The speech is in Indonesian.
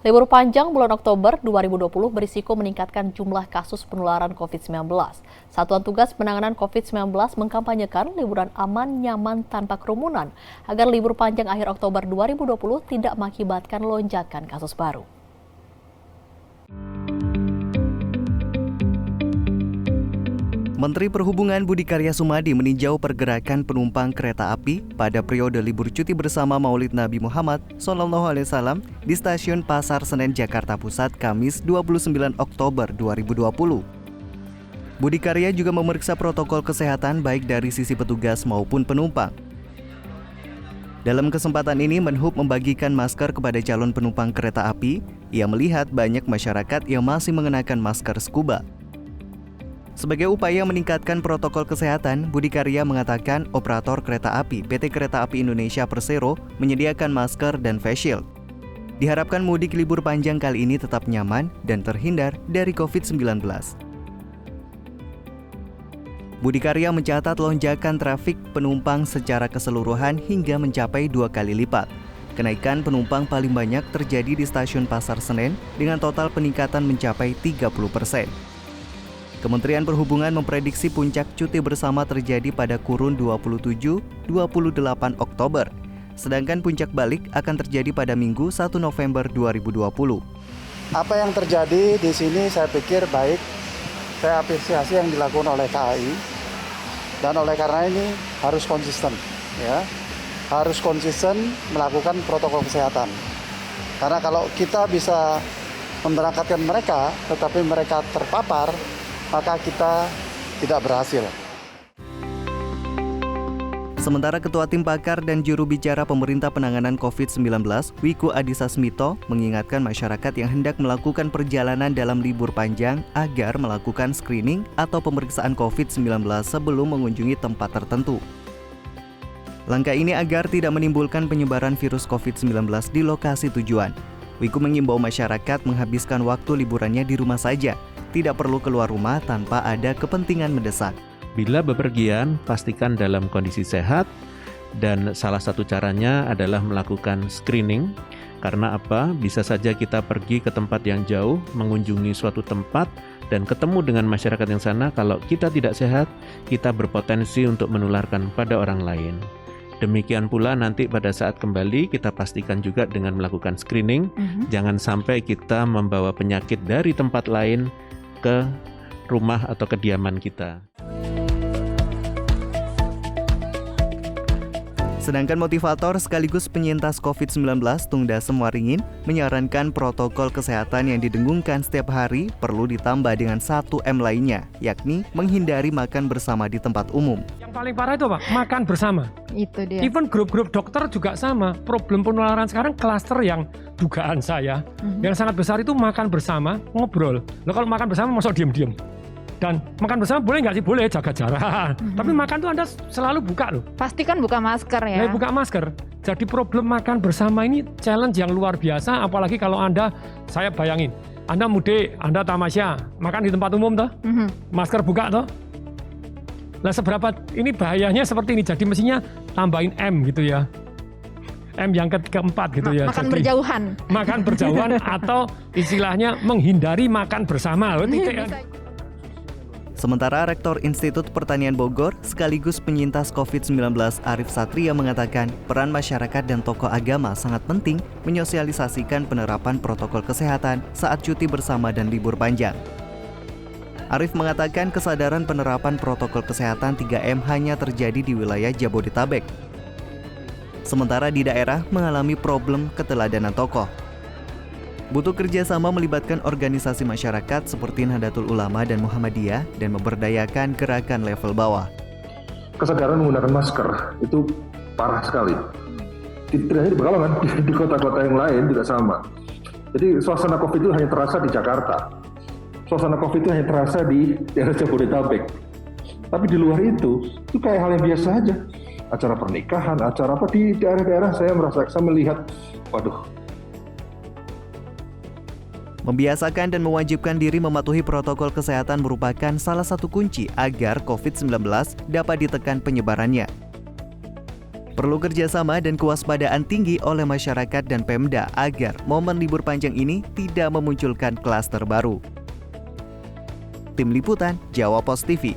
Libur panjang bulan Oktober 2020 berisiko meningkatkan jumlah kasus penularan COVID-19. Satuan Tugas Penanganan COVID-19 mengkampanyekan liburan aman, nyaman, tanpa kerumunan agar libur panjang akhir Oktober 2020 tidak mengakibatkan lonjakan kasus baru. Menteri Perhubungan Budi Karya Sumadi meninjau pergerakan penumpang kereta api pada periode libur cuti bersama Maulid Nabi Muhammad SAW di Stasiun Pasar Senen, Jakarta Pusat, Kamis 29 Oktober 2020. Budi Karya juga memeriksa protokol kesehatan baik dari sisi petugas maupun penumpang. Dalam kesempatan ini, Menhub membagikan masker kepada calon penumpang kereta api. Ia melihat banyak masyarakat yang masih mengenakan masker scuba. Sebagai upaya meningkatkan protokol kesehatan, Budi Karya mengatakan operator kereta api PT Kereta Api Indonesia Persero menyediakan masker dan face shield. Diharapkan mudik libur panjang kali ini tetap nyaman dan terhindar dari COVID-19. Budi Karya mencatat lonjakan trafik penumpang secara keseluruhan hingga mencapai 2 kali lipat. Kenaikan penumpang paling banyak terjadi di Stasiun Pasar Senen dengan total peningkatan mencapai 30%. Kementerian Perhubungan memprediksi puncak cuti bersama terjadi pada kurun 27-28 Oktober, sedangkan puncak balik akan terjadi pada Minggu 1 November 2020. Apa yang terjadi di sini saya pikir baik, saya apresiasi yang dilakukan oleh KAI, dan oleh karena ini harus konsisten, ya, harus konsisten melakukan protokol kesehatan. Karena kalau kita bisa memberangkatkan mereka, tetapi mereka terpapar, maka kita tidak berhasil. Sementara Ketua Tim Pakar dan Juru Bicara Pemerintah Penanganan COVID-19, Wiku Adhisa Smito, mengingatkan masyarakat yang hendak melakukan perjalanan dalam libur panjang agar melakukan screening atau pemeriksaan COVID-19 sebelum mengunjungi tempat tertentu. Langkah ini agar tidak menimbulkan penyebaran virus COVID-19 di lokasi tujuan. Wiku mengimbau masyarakat menghabiskan waktu liburannya di rumah saja, tidak perlu keluar rumah tanpa ada kepentingan mendesak. Bila bepergian, pastikan dalam kondisi sehat, dan salah satu caranya adalah melakukan screening. Karena apa? Bisa saja kita pergi ke tempat yang jauh, mengunjungi suatu tempat, dan ketemu dengan masyarakat yang sana. Kalau kita tidak sehat, kita berpotensi untuk menularkan pada orang lain. Demikian pula nanti pada saat kembali kita pastikan juga dengan melakukan screening. Jangan sampai kita membawa penyakit dari tempat lain ke rumah atau kediaman kita. Sedangkan motivator sekaligus penyintas COVID-19 Tung Dasem Waringin menyarankan protokol kesehatan yang didengungkan setiap hari perlu ditambah dengan 1M lainnya, yakni menghindari makan bersama di tempat umum. Yang paling parah itu Pak, makan bersama. Itu dia. Even grup-grup dokter juga sama. Problem penularan sekarang klaster yang dugaan saya yang sangat besar itu makan bersama, ngobrol. Nah kalau makan bersama masuk diem-diem. Dan makan bersama boleh nggak sih? Boleh, jaga jarak. Tapi makan tuh Anda selalu buka loh. Pastikan buka masker ya. Nah, buka masker. Jadi problem makan bersama ini challenge yang luar biasa. Apalagi kalau Anda, saya bayangin, Anda mudik, Anda tamasya, makan di tempat umum toh, masker buka toh. Nah seberapa ini bahayanya seperti ini. Jadi mestinya tambahin M gitu ya. M yang keempat gitu ya. Makan jadi, berjauhan. Makan berjauhan atau istilahnya menghindari makan bersama. Sementara Rektor Institut Pertanian Bogor sekaligus penyintas COVID-19 Arif Satria mengatakan peran masyarakat dan tokoh agama sangat penting menyosialisasikan penerapan protokol kesehatan saat cuti bersama dan libur panjang. Arif mengatakan kesadaran penerapan protokol kesehatan 3M hanya terjadi di wilayah Jabodetabek. Sementara di daerah mengalami problem keteladanan tokoh. Butuh kerjasama melibatkan organisasi masyarakat seperti Nahdlatul Ulama dan Muhammadiyah dan memberdayakan gerakan level bawah. Kesadaran menggunakan masker itu parah sekali. Tidak hanya di Pekalongan, di kota-kota yang lain juga sama. Jadi suasana COVID itu hanya terasa di Jakarta. Suasana COVID itu hanya terasa di daerah Jabodetabek. Tapi di luar itu kayak hal yang biasa aja. Acara pernikahan, acara apa di daerah-daerah saya melihat, waduh. Membiasakan dan mewajibkan diri mematuhi protokol kesehatan merupakan salah satu kunci agar COVID-19 dapat ditekan penyebarannya. Perlu kerjasama dan kewaspadaan tinggi oleh masyarakat dan Pemda agar momen libur panjang ini tidak memunculkan klaster baru. Tim Liputan, Jawa Pos TV.